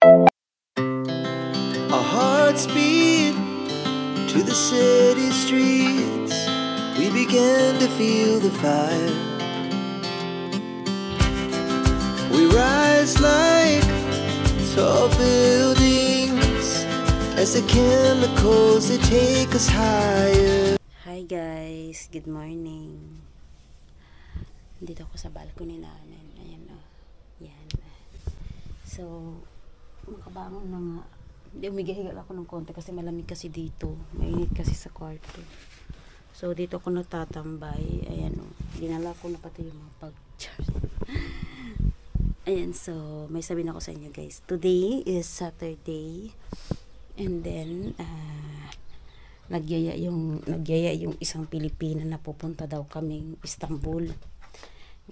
Our hearts beat to the city streets. We began to feel the fire. We rise like tall buildings as the chemicals they take us higher. Hi guys, good morning. Dito ako sa balcony namin. Ayan o. Yan. So, makabangon na nga. Hindi, umigahigal ako ng konti kasi malamig kasi dito. Mainit kasi sa kwarto. So, dito ako natatambay. Ayan o. Dinala ko na pati yung mga pag-charge. Ayan, so, may sabihin ako sa inyo guys. Today is Saturday. And then, nagyaya yung isang Pilipina na pupunta daw kaming Istanbul.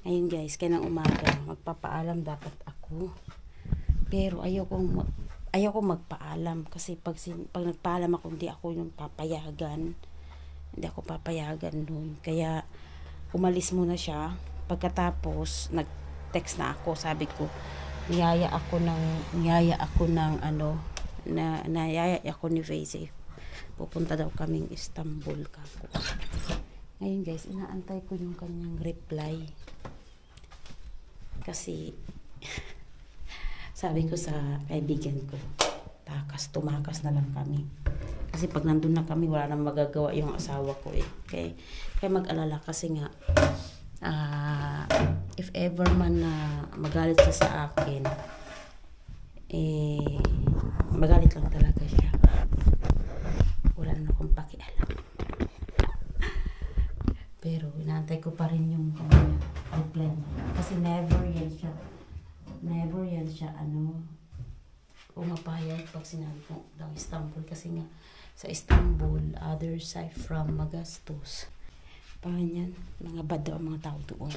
Ngayon guys, kaya ng umaga, magpapaalam dapat ako. Pero ayoko magpaalam kasi pag nagpaalam ako, hindi ako yung papayagan. Hindi ako papayagan dun. Kaya umalis muna siya. Pagkatapos nag-text na ako, sabi ko, niyaya ako ni Faisy. Pupunta daw kaming Istanbul kako. Ngayon guys, inaantay ko yung kanyang reply. Kasi sabi ko sa kaibigan ko, tumakas na lang kami. Kasi pag nandun na kami, wala nang magagawa yung asawa ko eh. Kaya mag-alala kasi nga, if ever man na magalit siya sa akin, magalit lang talaga siya. Wala na akong pakialam. Pero inaantay ko pa rin yung reply niya. Kasi never yan siya umapayag pag sinabi ko daw Istanbul. Kasi nga sa Istanbul, other side from magastos. Pangan mga bad daw ang mga tao doon.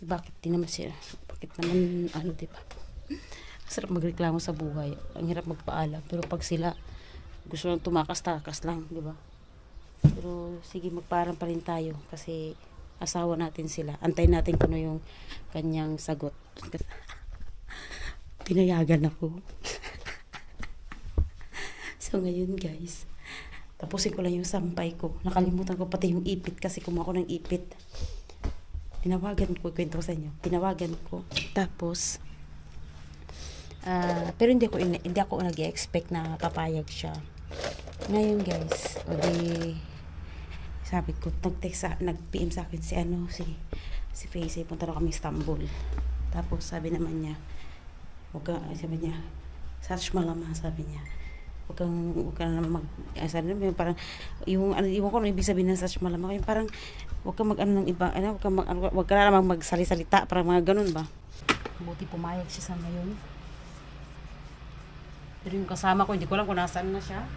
Bakit di naman sila? Bakit naman diba? Sarap magreklamo sa buhay. Ang hirap magpaalam. Pero pag sila gusto lang tumakas-takas lang, di ba? Pero sige, magpaalam pa rin tayo kasi asawa natin sila. Antayin natin kung ano yung kanyang sagot. Pinayagan ako. So ngayon guys, tapusin ko lang yung sampay ko. Nakalimutan ko pati yung ipit kasi kumuha ko ng ipit. Tinawagan ko, kwento sa inyo. Tinawagan ko. Tapos pero hindi ako nag-expect na papayag siya. Ngayon guys, sabi ko, nag-PM sa akin si Faisy, punta na kami Istanbul. Tapos sabi naman niya, sabi niya, search malama, sabi niya. Huwag ka na sabi niya, parang, iwan ko na ibig sabihin ng search malama, parang, huwag ka mag-ano ng iba, huwag ka na namang magsali-salita, parang mga ganun ba. Buti pumayag siya sa ngayon. Pero yung kasama ko, hindi ko alam kung nasaan na siya.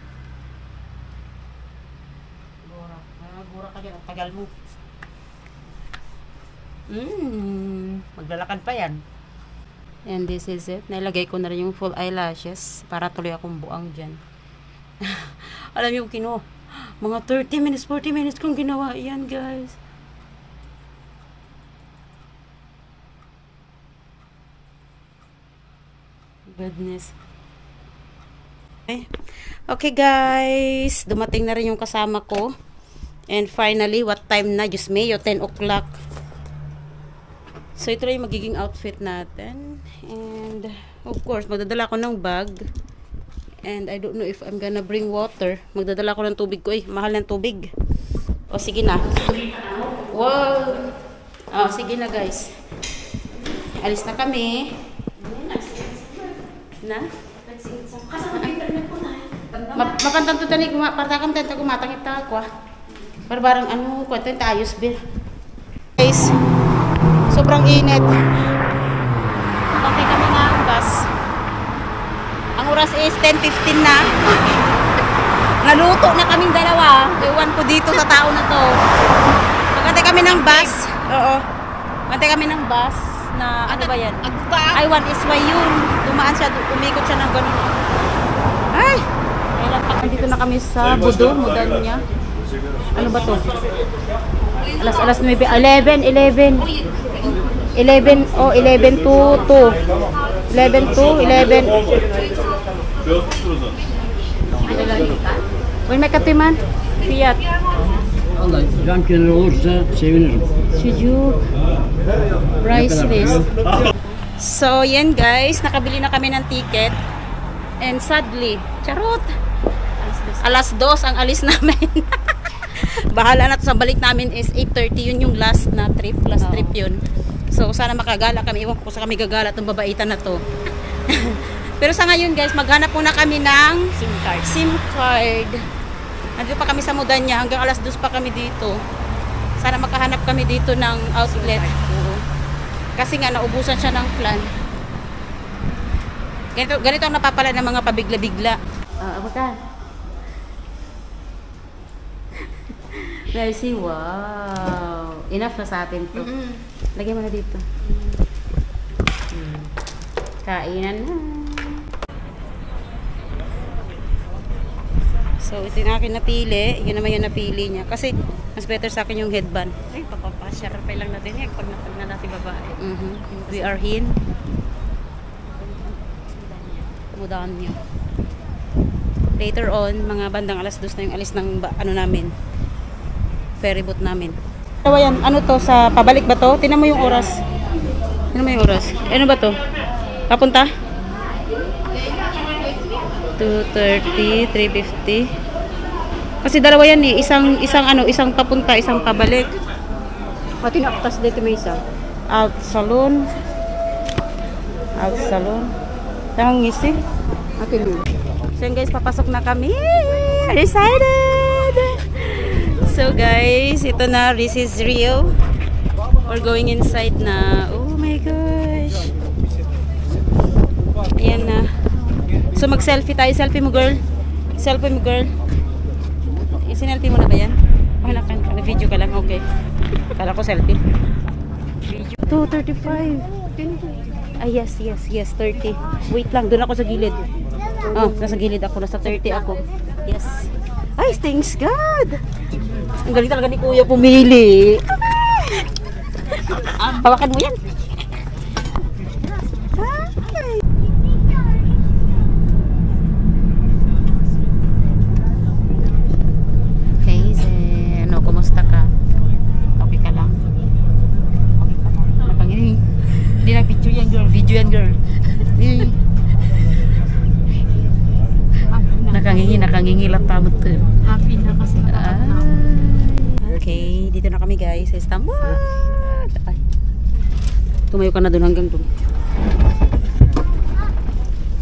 Gura ka dyan, ang tagal mo. Maglalakad pa yan. And this is it. Nailagay ko na rin yung full eyelashes para tuloy akong buang dyan. Alam yung mga 30 minutes, 40 minutes kong ginawa yan guys. Goodness. Okay guys, dumating na rin yung kasama ko. And finally, what time na? Diyos Mayo, 10 o'clock. So ito rin yung magiging outfit natin. And of course, magdadala ko ng bag. And I don't know if I'm gonna bring water. Magdadala ko ng tubig ko mahal ng tubig. O sige na. Wow. Sige na guys. Alis na kami. Na? Mapantang to tani partakam tento ko matangit ta ko. Barbarang kwento yung tayos bir. Guys, sobrang init. Bakit kami ng bus? Ang oras is 10:15 na. Naluto na kaming dalawa. Ewan ko dito sa tao na to. Magantay kami ng bus. Oo. Magantay kami ng bus na ano ba yan? I1 is why yun. Dumaan siya, umikot siya ng ganun. Ay! Dito na kami sa Budo, mudan niya. Ano ba to? Alas 9, 11 to 2. 11 to 11. Bugün may kape man? Fiyat. Vallahi cam kenarı olursa sevinirim. Sujuk. Price list. So, yan guys. Nakabili na kami ng ticket. And sadly, charot. Alas 2 ang alis namin. Bahala na to sa balik namin is 8:30. Yun yung last na trip. Last trip yun. So, sana makagala kami. Iwan ko sa kami gagala itong babaitan na to. Pero sa ngayon guys, maghanap muna kami ng SIM card. Nandito pa kami sa Mudanya. Hanggang alas 2 pa kami dito. Sana makahanap kami dito ng outlet. Kasi nga, naubusan siya ng plan. Ganito ang napapala ng mga pabigla-bigla. Abakan. Mercy, wow. Enough na sa atin to. Lagyan mo na dito. Kainan na. So, ito yung akin napili. Yun naman yung napili niya. Kasi, mas better sa akin yung headband. Ay, papapashare pa lang natin yan pag na natin babae. We are in Mudanya. Later on, mga bandang alas 2 na yung alis ng ano namin. Ferry boat namin. Ano to? Sa pabalik ba to? Tingnan mo yung oras. Tingnan mo yung oras. Ano ba to? Papunta? 2:30, 3:50. Kasi dalawa yan eh. Isang papunta, isang pabalik. Pati naktas dito may isa. Out salon. Tang ngisi. Okay. So guys, papasok na kami. Excited! So guys, ito na. This is Rio. We're going inside na. Oh my gosh. Ayan na. So mag-selfie tayo. Selfie mo girl. Selfie mo girl. Sinelfie mo na ba yan? Wala ka. Video ka lang. Okay. Kala ko selfie. 2:35. Yes. 30. Wait lang. Doon ako sa gilid. Oh, nasa gilid ako. Nasa 30 ako. Yes. Ay, thanks God. Ang galing talaga ni Kuya pumili. Hawakan mo yan. Kumusta ka? Okay ka lang? Napanginig. Hindi na picture yan girl. Video yan girl. Nakangingi lang tamot ko. Happy na kasi okay, dito na kami guys sa Istanbul. Ay. Tumayo ka na doon hanggang doon.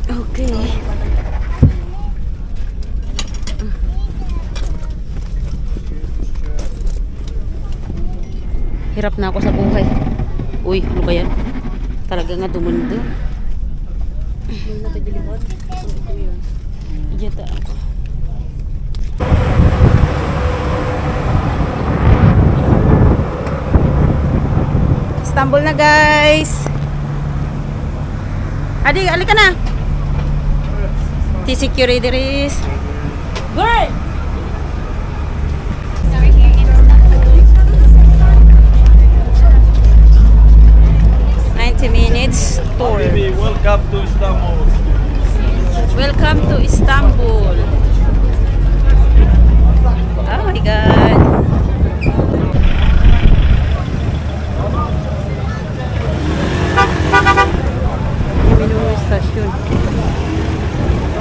Okay. Hirap na ako sa buhay. Uy, ano ba yan? Talaga nga dumundo. Yung natagilipot. Ito yun. Ijata ako. Istanbul na guys. Adi, alika na. T-security there is. Girl! 90 minutes tour. Welcome to Istanbul. Welcome to Istanbul. Oh my God. Minumi station.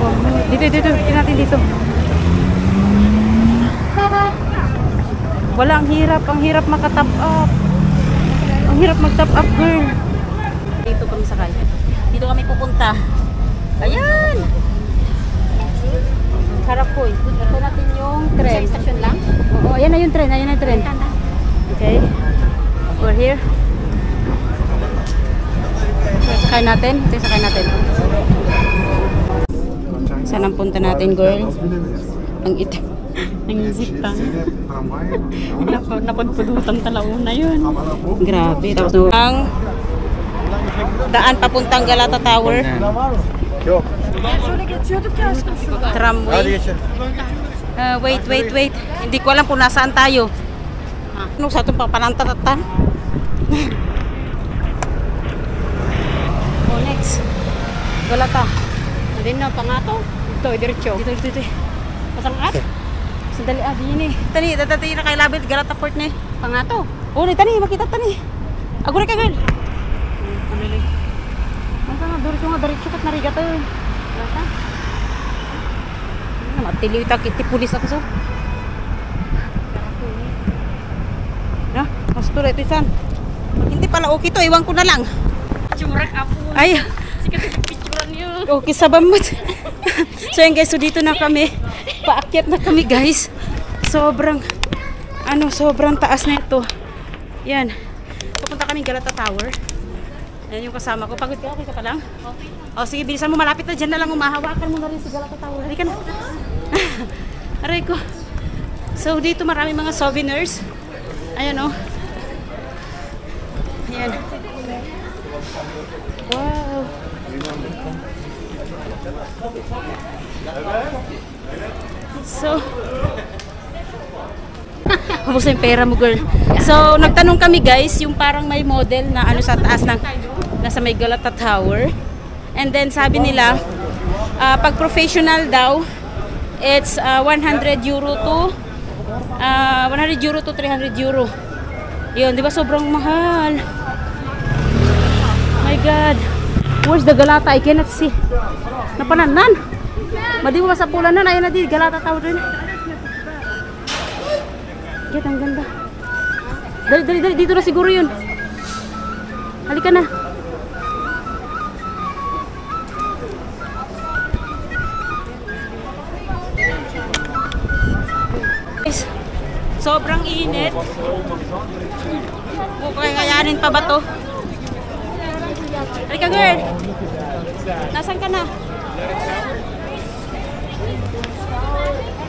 Oh, dito. Tingnan natin dito. Wala, ang hirap makatap up. Ang hirap mag-top up, girl. Dito kami sakay. Dito kami pupunta. Ayan! Karakoy. Ito natin yung tren. Sa station lang? Oo, ayan na yung tren. Okay. We're here. Sakay natin. Ito yung sakay natin. Saan ang punta natin, girl? Ang itim. Ang zipang. Napagpudutang talauna yun. Grabe. Tapos ang daan papuntang Galata Tower. Tramway. Wait. Hindi ko alam kung nasaan tayo. Ano sa itong papanantatatan? Oh, next. Galata. Hindi na, pangato. Ito, diretso. Dito. Pasangat. Sandali, din eh. Tani, datati na kay Labit, Galata Port ni. Pangato. Oh, ni tani, makita tani. Agure ka, girl. Ano rin? Masa nga, diretso kat nariga to. Galata. Matiliw iti pulis ako so. Na, mas tuloy ito isan. Hindi pala okay to, iwan ko na lang. Picturean ako. Ay, Sikat yung picturean niyo. okay sa bamot. So yan guys, so dito na kami. Paakyat na kami guys. Sobrang taas na ito. Yan. Pupunta kami Galata Tower. Yan yung kasama ko. Pagod ka, okay ka pa lang? Okay. O sige, bilisan mo, malapit na dyan na lang, umahawakan mo na rin si Galata Tower. Halika na. Aray ko. So dito marami mga souvenirs. Ayan o. Ayan. Wow. So Hubos na yung pera mo, girl. So, nagtanong kami guys, yung parang may model na ano sa taas ng nasa may Galata Tower. And then sabi nila, pag professional daw, it's 100 euro to 300 euro. Yun, di ba sobrang mahal? My God. Where's the Galata? I cannot see. Napananan. Madi mo sa pulanan. Ayun na di, Galata Tower rin. Get, ang ganda. Dali. Dito na siguro yun. Halika na. Guys, sobrang init. Kakayanin pa ba to? Halika, girl. Nasaan ka na?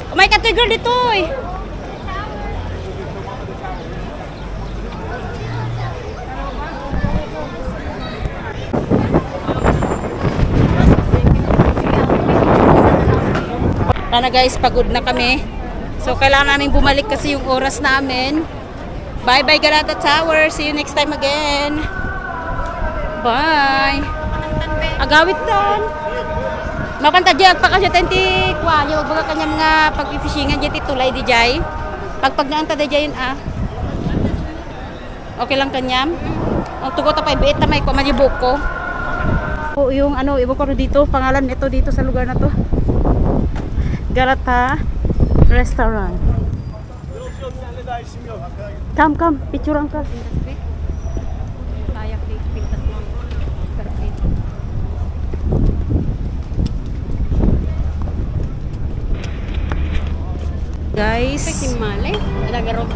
Oh my God, girl, dito eh. Na guys, pagod na kami. So kailangan namin bumalik kasi yung oras namin. Bye bye Galata Tower. See you next time again. Bye. Agawit doon. Mapantadya pa kasi tenti kwa, yung baga kanya mga pag-fishingan diyan titulay di jay. Pag naanta di jay okay lang kanyam. Ang tugot pa ibiit na may kumajibok ko. O yung ano, ibo ko dito, pangalan nito dito sa lugar na to. Galata Restaurant. Come, picture ka. Kaya pintas mo. Perfect. Guys. Mali.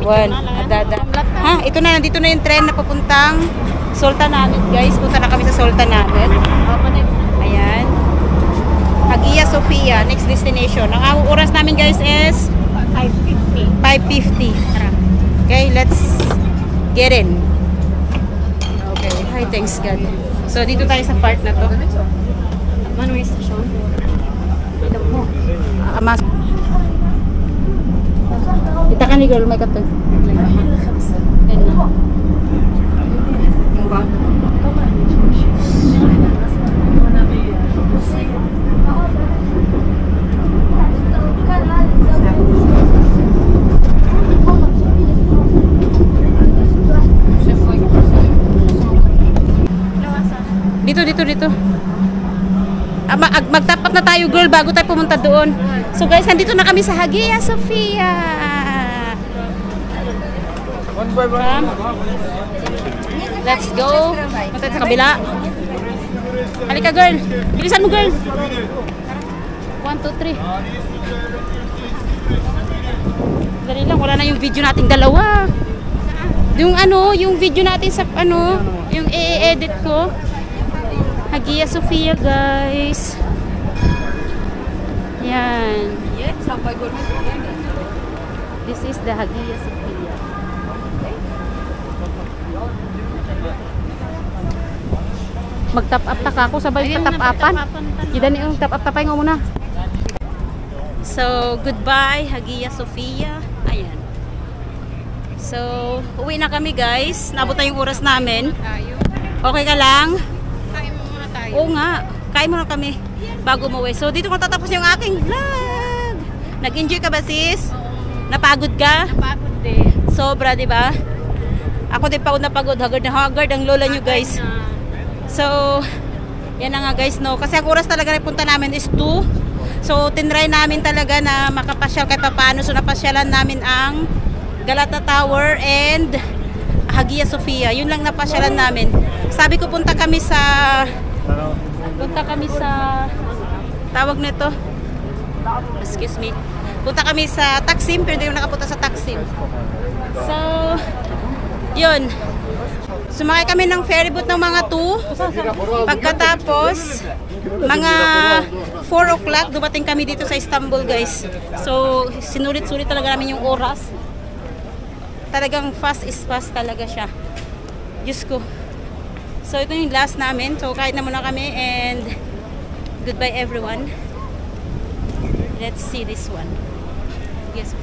One, adada. Ha, ito na, nandito na yung train na papuntang Sultanahmet, guys. Punta na kami sa Sultanahmet. Ayan. Hagia Sophia, next destination. Ang oras namin guys is 5:50. Okay, let's get in. Okay, hi, thanks God. So dito tayo sa part na to. Ano yung station? Mas kita kan ni girl, may katag. Dito. Magtapat na tayo girl bago tayo pumunta doon. So guys, nandito na kami sa Hagia Sophia. Let's go. Punta sa kabila. Halika girl. Bilisan mo girl. 1, 2, 3. Dali lang, wala na yung video nating dalawa. Yung yung video natin sa yung i-edit ko. Hagia Sophia, guys. Yan. This is the Hagia Sophia. Mag-tap up taka ako sabay patap-apan. Kita ni yung tap up tapay nga muna. So, goodbye Hagia Sophia. Ayan. So, uwi na kami, guys. Nabot na yung oras namin. Okay ka lang? Kain mo muna tayo. Oo nga. Kain muna kami bago umuwi. So, dito ko tatapos yung aking vlog. Nag-enjoy ka ba, sis? Napagod ka? Napagod din. Sobra, di ba? Ako din pagod na pagod. Haggard na haggard ang lola nyo, guys. So, yan na nga, guys, no? Kasi ang oras talaga na punta namin is 2. So, tinry namin talaga na makapasyal kahit paano. So, napasyalan namin ang Galata Tower and Hagia Sophia. Yun lang napasyalan namin. Sabi ko, punta kami sa tawag nito, excuse me, punta kami sa Taksim, pero hindi kami nakapunta sa Taksim. So, yun, sumakay kami ng ferry boat ng mga 2. Pagkatapos mga 4 o'clock dumating kami dito sa Istanbul, guys. So, sinulit-sulit talaga namin yung oras. Talagang fast is fast talaga siya. Diyos ko. So, ito yung last namin. So, kahit na muna kami and goodbye everyone. Let's see this one. Yes.